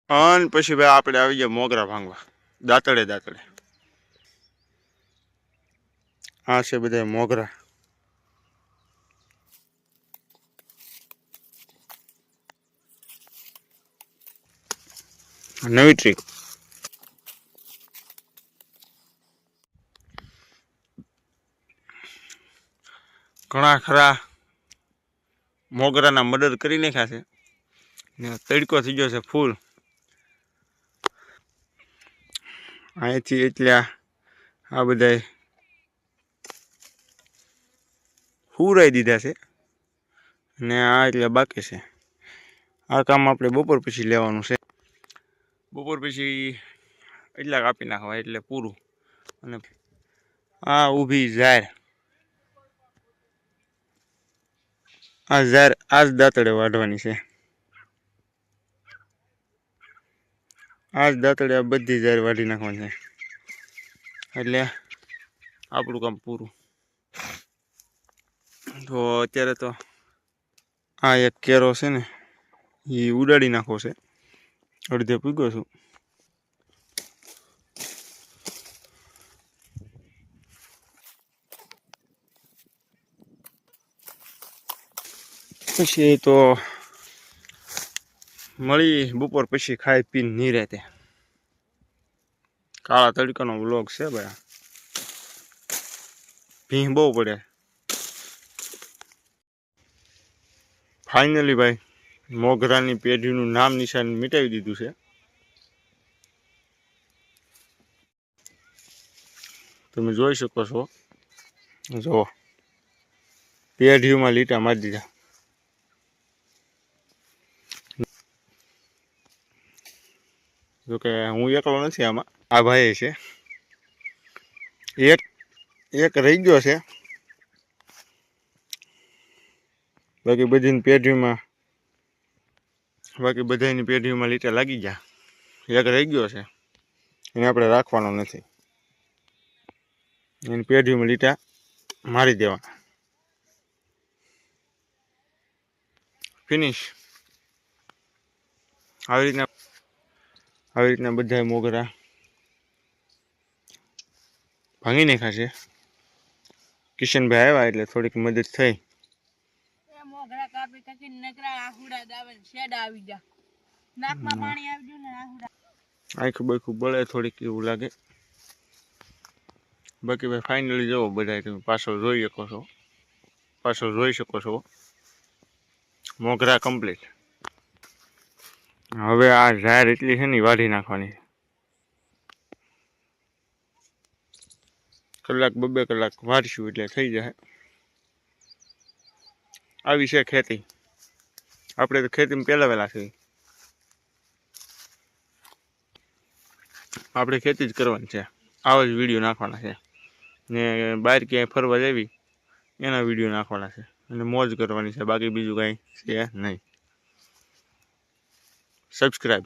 અને પછી ભાઈ આપણે આવી ગયા મોગરા ભાંગવા દાંતડે દાંતડે. આ છે બધા મોગરા. નવી ટ્રીક. ઘણા ખરા મોગરાના મદદ કરી નાખ્યા છે ને તડકો થઈ ગયો છે ફૂલ. અહીંથી એટલે આ બધા હુરાઈ દીધા છે ને આ એટલે બાકી છે. આ કામ આપણે બપોર પછી લેવાનું છે. બપોર પછી એટલા કાપી નાખવા એટલે પૂરું. અને આ ઊભી ઝાર, આ ઝાર આ જ દાંતડે વાઢવાની છે. આ જ દાંતડે આ બધી ઝાર વાઢી નાખવાની છે એટલે આપણું કામ પૂરું. તો અત્યારે તો આ એક કેરો છે ને એ ઉડાડી નાખવો છે. અડધે પૂગ્યો છું. પછી તો મળી બપોર પછી ખાઈ પીને નિરાતે. કાળા તડકાનો વ્લોગ છે ભાઈ. ભીં બહુ પડે. ફાઇનલી ભાઈ મોગરાની પેઢીનું નામ નિશાન મિટાવી દીધું છે. તમે જોઈ શકો છો. જુઓ પેઢીઓમાં લીટા મારી દીધા. જોકે હું એકલો નથી આમાં, આ ભાઈ છે. એક રહી ગયો છે. બાકી બધાની પેઢીઓમાં લીટા લાગી ગયા. એક રહી ગયો છે એને આપણે રાખવાનો નથી. એની પેઢીઓમાં લીટા મારી દેવાના. ફિનિશ. આવી રીતના બધા મોગરા ભાંગી નાખ્યા છે. કિશનભાઈ આવ્યા એટલે થોડીક મદદ થઈ. આખું બાખું બળે થોડીક એવું લાગે. બાકી ભાઈ ફાઇનલી જુઓ બધા તમે પાછળ જોઈ શકો છો. મોગરા કમ્પ્લીટ. હવે આ ઝાર એટલી છે ને વાઢી નાખવાની. કલાક 2 કલાક વાઢશું એટલે થઈ જાય. આવી છે ખેતી. આપણે તો ખેતીમાં પહેલા વહેલા છીએ. આપણે ખેતી જ કરવાની છે. આવા જ વિડીયો નાખવાના છે ને બહાર ક્યાંય ફરવા જવી એના વિડીયો નાખવાના છે અને મોજ કરવાની છે. બાકી બીજું કાંઈ છે નહીં. સબસ્ક્રાઈબ.